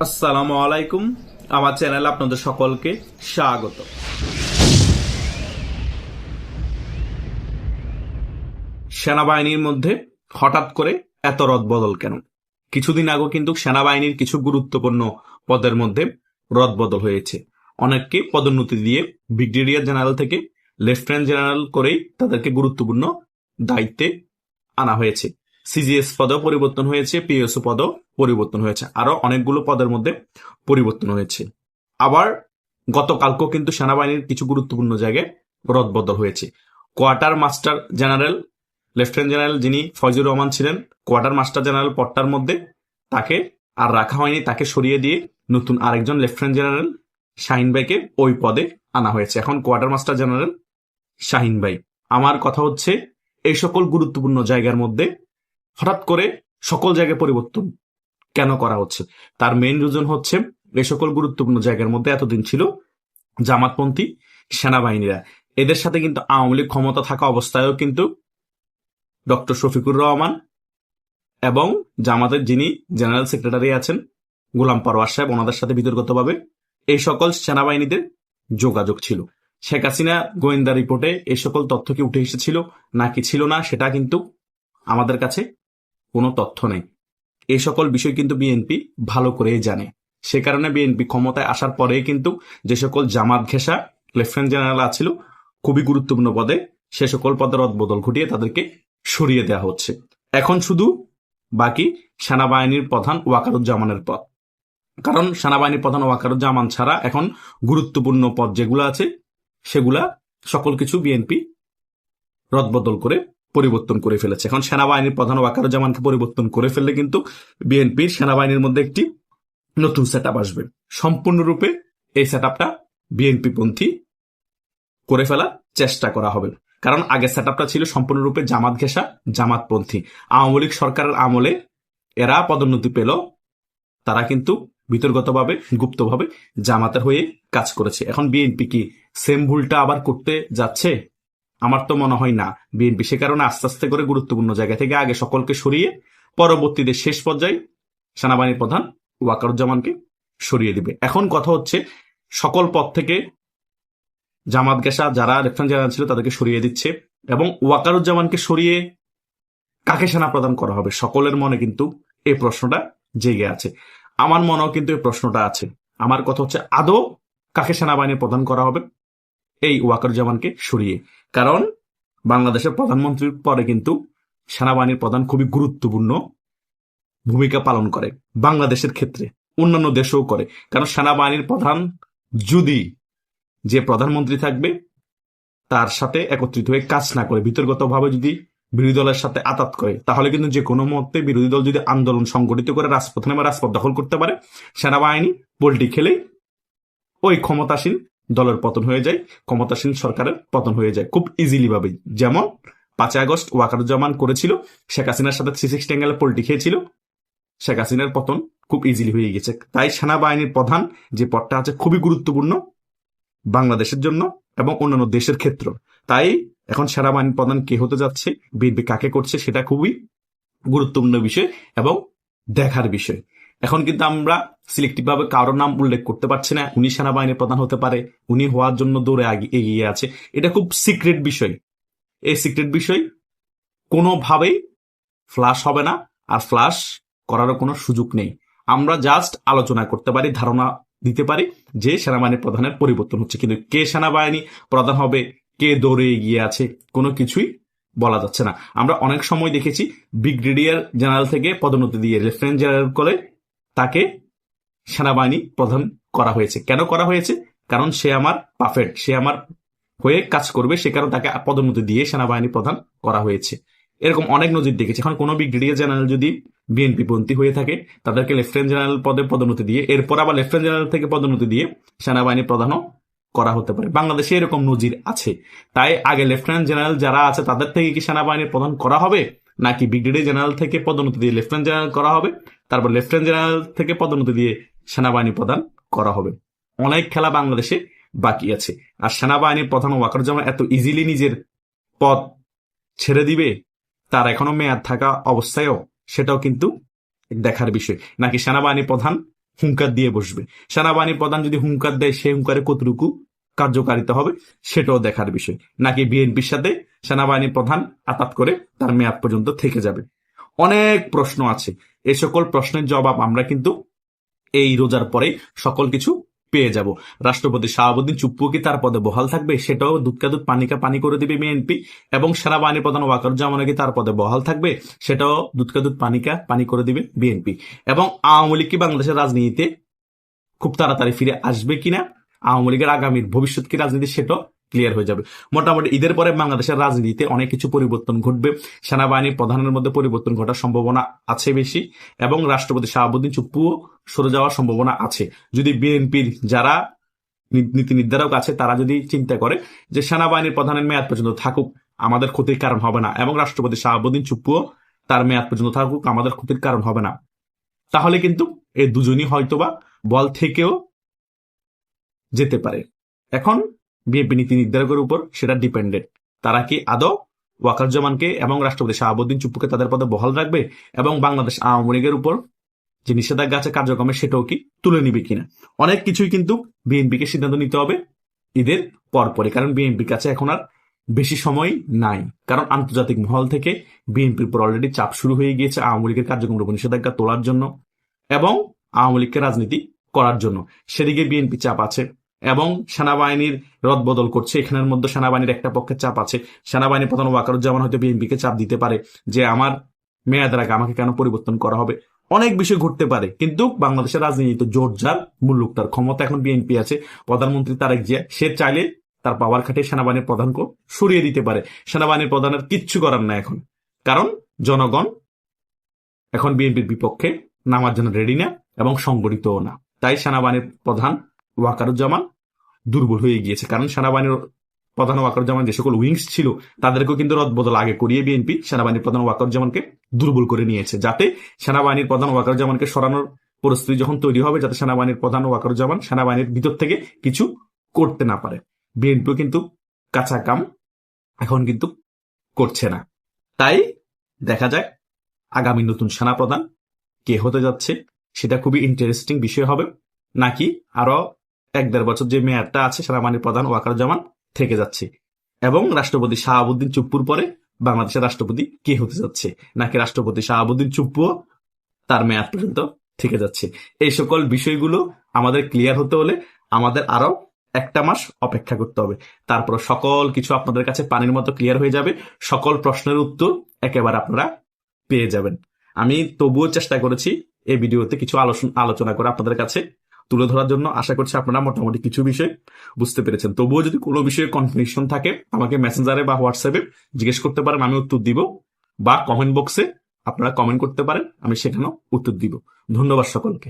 আসসালামু আলাইকুম। আমার চ্যানেলে আপনাদের সকলকে স্বাগত। সেনাবাহিনীর মধ্যে হঠাৎ করে এত রদবদল কেন? কিছুদিন আগে কিন্তু সেনাবাহিনীর কিছু গুরুত্বপূর্ণ পদের মধ্যে রদবদল হয়েছে। অনেককে পদোন্নতি দিয়ে ব্রিগেডিয়ার জেনারেল থেকে লেফটেন্যান্ট জেনারেল করেই তাদেরকে গুরুত্বপূর্ণ দায়িত্বে আনা হয়েছে। সিজিএস পদও পরিবর্তন হয়েছে, পিএসও পদও পরিবর্তন হয়েছে, আরো অনেকগুলো পদের মধ্যে পরিবর্তন হয়েছে। আবার গতকালকেও কিন্তু সেনাবাহিনীর কিছু গুরুত্বপূর্ণ জায়গায় রদবদল হয়েছে। Quarter master general, lieutenant general যিনি ফয়জুর রহমান ছিলেন কোয়ার্টার মাস্টার জেনারেল পদটার মধ্যে, তাকে আর রাখা হয়নি, তাকে সরিয়ে দিয়ে নতুন আরেকজন লেফটেন্যান্ট জেনারেল শাহিন ভাইকে ওই পদে আনা হয়েছে। এখন কোয়ার্টার মাস্টার জেনারেল শাহিন ভাই। আমার কথা হচ্ছে, এই সকল গুরুত্বপূর্ণ জায়গার মধ্যে হঠাৎ করে সকল জায়গায় পরিবর্তন কেন করা হচ্ছে? তার মেইন রিজন হচ্ছে, এই সকল গুরুত্বপূর্ণ জায়গার মধ্যে এতদিন ছিল জামাতপন্থী সেনাবাহিনীরা। এদের সাথে কিন্তু আওয়ামী লীগ ক্ষমতা থাকা অবস্থায়ও কিন্তু ডক্টর শফিকুর রহমান এবং জামাতের যিনি জেনারেল সেক্রেটারি আছেন গোলাম পরওয়ার সাহেব, ওনাদের সাথে বিতর্কতভাবে এই সকল সেনাবাহিনীদের যোগাযোগ ছিল। শেখ হাসিনা গোয়েন্দা রিপোর্টে এই সকল তথ্য কি উঠে এসেছিল নাকি ছিল না, সেটা কিন্তু আমাদের কাছে কোনো তথ্য নেই। এই সকল বিষয় কিন্তু বিএনপি ভালো করেই জানে। সে কারণে বিএনপি ক্ষমতায় আসার পরেই কিন্তু যে সকল জামাত ঘেঁষা লেফটেন্যান্ট জেনারেল আছিল খুবই গুরুত্বপূর্ণ পদে, সে সকল পদের রদবদল ঘটিয়ে তাদেরকে সরিয়ে দেওয়া হচ্ছে। এখন শুধু বাকি সেনাবাহিনীর প্রধান ওয়াকারুজ্জামানের পদ। কারণ সেনাবাহিনীর প্রধান ওয়াকারুজ্জামান ছাড়া এখন গুরুত্বপূর্ণ পদ যেগুলো আছে সেগুলা সকল কিছু বিএনপি রদবদল করে পরিবর্তন করে ফেলেছে। এখন সেনাবাহিনীর প্রধান ওয়াকারুজ্জামানকে পরিবর্তন করে ফেললে কিন্তু বিএনপির সেনাবাহিনীর মধ্যে একটি নতুন সেট আপ আসবে। সম্পূর্ণরূপে এই সেট আপটা বিএনপি পন্থী করে ফেলার চেষ্টা করা হবে। কারণ আগের সেট আপটা ছিল সম্পূর্ণরূপে জামাত ঘেঁষা, জামাতপন্থী। আওয়ামী লীগ সরকারের আমলে এরা পদোন্নতি পেল, তারা কিন্তু বিতর্কতভাবে গুপ্তভাবে জামাতের হয়ে কাজ করেছে। এখন বিএনপি কি সেম ভুলটা আবার করতে যাচ্ছে? আমার তো মনে হয় না। বিএনপি সে কারণে আস্তে আস্তে করে গুরুত্বপূর্ণ জায়গা থেকে আগে সকলকে সরিয়ে পরবর্তীতে শেষ পর্যায়ে সেনাবাহিনীর প্রধান ওয়াকারুজ্জামানকে সরিয়ে দিবে। এখন কথা হচ্ছে, সকল পদ থেকে জামাত গেসা যারা লেফটেন্যান্ট জেনারেল ছিল তাদেরকে সরিয়ে দিচ্ছে এবং ওয়াকারুজ্জামানকে সরিয়ে কাকে সেনা প্রদান করা হবে? সকলের মনে কিন্তু এই প্রশ্নটা জেগে আছে। আমার মনেও কিন্তু এই প্রশ্নটা আছে। আমার কথা হচ্ছে, আদৌ কাকে সেনাবাহিনীর প্রদান করা হবে? এই ওয়াকারুজ্জামানকে সরিয়ে। কারণ বাংলাদেশের প্রধানমন্ত্রীর পরে কিন্তু সেনাবাহিনীর প্রধান খুবই গুরুত্বপূর্ণ ভূমিকা পালন করে বাংলাদেশের ক্ষেত্রে, অন্যান্য দেশেও করে। কারণ সেনাবাহিনীর প্রধান যদি যে প্রধানমন্ত্রী থাকবে তার সাথে একত্রিত হয়ে কাজ না করে বিতর্কতভাবে যদি বিরোধী দলের সাথে আতাত করে, তাহলে কিন্তু যে কোনো মুহূর্তে বিরোধী দল যদি আন্দোলন সংগঠিত করে রাজপথে নেমে রাজপথ দখল করতে পারে, সেনাবাহিনী পোল্টি খেলেই ওই ক্ষমতাসীন দলের পতন হয়ে যায়, ক্ষমতাসীন সরকারের পতন হয়ে যায় খুব ইজিলি ভাবে। যেমন 5 আগস্ট ওয়াকারুজ্জামান করেছিল, শেখ হাসিনার সাথে 360 অ্যাঙ্গেলে পোল্টি খেয়েছিল, শেখ হাসিনার পতন খুব ইজিলি হয়ে গেছে। তাই সেনাবাহিনীর প্রধান যে পদটা আছে খুবই গুরুত্বপূর্ণ বাংলাদেশের জন্য এবং অন্যান্য দেশের ক্ষেত্র। তাই এখন সেনাবাহিনীর প্রধান কে হতে যাচ্ছে, বিএনপি কাকে করছে, সেটা খুবই গুরুত্বপূর্ণ বিষয় এবং দেখার বিষয়। এখন কিন্তু আমরা সিলেক্টিভ ভাবে কারোর নাম উল্লেখ করতে পারছি না, উনি সেনাবাহিনীর প্রধান হতে পারে, উনি হওয়ার জন্য দৌড়ে এগিয়ে আছে। এটা খুব সিক্রেট বিষয়। এই সিক্রেট বিষয় কোনোভাবেই ফ্লাশ হবে না, আর ফ্লাশ করারও কোনো সুযোগ নেই। আমরা জাস্ট আলোচনা করতে পারি, ধারণা দিতে পারি যে সেনাবাহিনী প্রধানের পরিবর্তন হচ্ছে, কিন্তু কে সেনাবাহিনী প্রধান হবে, কে দৌড়ে এগিয়ে আছে, কোনো কিছুই বলা যাচ্ছে না। আমরা অনেক সময় দেখেছি ব্রিগেডিয়ার জেনারেল থেকে পদোন্নতি দিয়ে লেফটেন্যান্ট জেনারেল করে তাকে সেনাবাহিনী প্রধান করা হয়েছে। কেন করা হয়েছে? কারণ সে আমার পারফেক্ট, সে আমার হয়ে কাজ করবে, সে কারণে তাকে পদোন্নতি দিয়ে সেনাবাহিনী প্রধান করা হয়েছে। এরকম অনেক নজির দেখেছি। এখন কোনো ব্রিগেডিয়ার জেনারেল যদি বিএনপি পন্থী হয়ে থাকে, তাদেরকে লেফটেন্যান্ট জেনারেল পদে পদোন্নতি দিয়ে এরপর আবার লেফটেন্যান্ট জেনারেল থেকে পদোন্নতি দিয়ে সেনাবাহিনী প্রধানও করা হতে পারে। বাংলাদেশে এরকম নজির আছে। তাই আগে লেফটেন্যান্ট জেনারেল যারা আছে তাদের থেকে কি সেনাবাহিনীর প্রধান করা হবে, নাকি ব্রিগেডিয়ার জেনারেল থেকে পদোন্নতি দিয়ে লেফটেন্যান্ট জেনারেল করা হবে, তারপর লেফটেন্যান্ট জেনারেল থেকে পদোন্নতি দিয়ে সেনাবাহিনী প্রধান করা হবে? অনেক খেলা বাংলাদেশে বাকি আছে। আর সেনাবাহিনীর প্রধান ওয়াকারুজ্জামান এত ইজিলি নিজের পদ ছেড়ে দিবে তার এখনো মেয়াদ থাকা অবস্থায়ও, সেটাও কিন্তু দেখার বিষয়। নাকি সেনাবাহিনী প্রধান হুঙ্কার দিয়ে বসবে। সেনাবাহিনীর প্রধান যদি হুঙ্কার দেয়, সেই হুঙ্কারে কতটুকু কার্যকারিতা হবে সেটাও দেখার বিষয়। নাকি বিএনপির সাথে সেনাবাহিনীর প্রধান আতাত করে তার মেয়াদ পর্যন্ত থেকে যাবে। অনেক প্রশ্ন আছে, এই সকল প্রশ্নের জবাব আমরা কিন্তু এই রোজার পরে সকল কিছু পেয়ে যাব। রাষ্ট্রপতি শাহাবুদ্দিন চুপ্পু কি তার পদে বহাল থাকবে, সেটাও দুধকা দুধ পানিকা পানি করে দিবে বিএনপি। এবং সেনাবাহিনী প্রধান ওয়াকারুজ্জামান কি তার পদে বহাল থাকবে, সেটাও দুধকা দুধ পানিকা পানি করে দিবে বিএনপি। এবং আওয়ামী লীগ কি বাংলাদেশের রাজনীতিতে খুব তাড়াতাড়ি ফিরে আসবে কিনা, আওয়ামী লীগের আগামীর ভবিষ্যৎ কি রাজনীতি, সেটাও ক্লিয়ার হয়ে যাবে। মোটামুটি ঈদের পরে বাংলাদেশের রাজনীতিতে অনেক কিছু পরিবর্তন ঘটবে। সেনাবাহিনীর প্রধানের মধ্যে পরিবর্তন ঘটার সম্ভাবনা আছে বেশি, এবং রাষ্ট্রপতি শাহাবুদ্দিন চুপ্পুও সরে যাওয়ার সম্ভাবনা আছে। যদি বিএনপির যারা নীতি নির্ধারক আছে তারা যদি চিন্তা করে যে সেনাবাহিনীর প্রধানের মেয়াদ পর্যন্ত থাকুক, আমাদের ক্ষতির কারণ হবে না, এবং রাষ্ট্রপতি শাহাবুদ্দিন চুপ্পুও তার মেয়াদ পর্যন্ত থাকুক, আমাদের ক্ষতির কারণ হবে না, তাহলে কিন্তু এই দুজনই হয়তোবা বল থেকেও যেতে পারে। এখন বিএনপি নীতি নির্ধারকের উপর সেটা ডিপেন্ডেন্ট, তারা কি আদৌ ওয়াকারুজ্জামানকে এবং রাষ্ট্রপতি শাহাবুদ্দিন চুপ্পুকে তাদের পদে বহাল রাখবে, এবং বাংলাদেশ আওয়ামী লীগের উপর যে নিষেধাজ্ঞা আছে কার্যক্রমে সেটাও কি তুলে নিবে কিনা। অনেক কিছুই কিন্তু বিএনপিকে সিদ্ধান্ত নিতে হবে ঈদের পরপরই, কারণ বিএনপির কাছে এখন আর বেশি সময় নাই। কারণ আন্তর্জাতিক মহল থেকে বিএনপির উপর অলরেডি চাপ শুরু হয়ে গিয়েছে আওয়ামী লীগের কার্যক্রমের উপর নিষেধাজ্ঞা তোলার জন্য এবং আওয়ামী লীগকে রাজনীতি করার জন্য। সেদিকে বিএনপি চাপ আছে, এবং সেনাবাহিনীর রদবদল করছে, এখানের মধ্যে সেনাবাহিনীর একটা পক্ষের চাপ আছে। সেনাবাহিনীর প্রধান ওয়াকারুজ্জামান হয়তো বিএনপিকে চাপ দিতে পারে যে আমার মেয়াদের আগে আমাকে কেন পরিবর্তন করা হবে। অনেক বিষয় ঘটতে পারে, কিন্তু বাংলাদেশের রাজনীতি জোর যার মুল্লুক তার, ক্ষমতা এখন বিএনপি আছে। প্রধানমন্ত্রী তারেক জিয়া সে চাইলে তার পাওয়ার খাটিয়ে সেনাবাহিনীর প্রধানকে সরিয়ে দিতে পারে। সেনাবাহিনীর প্রধানের কিচ্ছু করার না এখন, কারণ জনগণ এখন বিএনপির বিপক্ষে নামার জন্য রেডি না এবং সংগঠিতও না। তাই সেনাবাহিনীর প্রধান ওয়াকারুজ্জামান দুর্বল হয়ে গিয়েছে, কারণ সেনাবাহিনীর প্রধান ওয়াকারুজ্জামান যে সকল উইংস ছিল তাদেরকেও কিন্তু রদবদল আগে করিয়ে বিএনপি সেনাবাহিনীর প্রধান ওয়াকারুজ্জামানকে দুর্বল করে নিয়েছে, যাতে সেনাবাহিনীর প্রধান ওয়াকারুজ্জামানকে সরানোর পরিস্থিতি যখন তৈরি হবে, যাতে সেনাবাহিনীর প্রধান ওয়াকারুজ্জামান সেনাবাহিনীর ভিতর থেকে কিছু করতে না পারে। বিএনপিও কিন্তু কাঁচা কাম এখন কিন্তু করছে না। তাই দেখা যাক আগামী নতুন সেনাপ্রধান কে হতে যাচ্ছে, সেটা খুবই ইন্টারেস্টিং বিষয় হবে, নাকি আরো 1-1.5 বছর যে মেয়াদটা আছে সেনাবাহিনীর প্রধান ওয়াকারুজ্জামান থেকে যাচ্ছে, এবং রাষ্ট্রপতি শাহাবুদ্দিন চুপ্পুর পরে বাংলাদেশের রাষ্ট্রপতি কে হতে যাচ্ছে, নাকি রাষ্ট্রপতি শাহাবুদ্দিন চুপ্পুও তার মেয়াদ পর্যন্ত থেকে যাচ্ছে। এই সকল বিষয়গুলো আমাদের ক্লিয়ার হতে হলে আমাদের আরো 1 মাস অপেক্ষা করতে হবে। তারপর সকল কিছু আপনাদের কাছে পানির মতো ক্লিয়ার হয়ে যাবে, সকল প্রশ্নের উত্তর একেবারে আপনারা পেয়ে যাবেন। আমি তবুও চেষ্টা করেছি এই ভিডিওতে কিছু আলোচনা করে আপনাদের কাছে তুলে ধরার জন্য। আশা করছি আপনারা মোটামুটি কিছু বিষয় বুঝতে পেরেছেন। তবুও যদি কোনো বিষয়ে কনফিউশন থাকে আমাকে মেসেঞ্জারে বা হোয়াটসঅ্যাপে জিজ্ঞেস করতে পারেন, আমি উত্তর দিব, বা কমেন্ট বক্সে আপনারা কমেন্ট করতে পারেন, আমি সেখানেও উত্তর দিব। ধন্যবাদ সকলকে।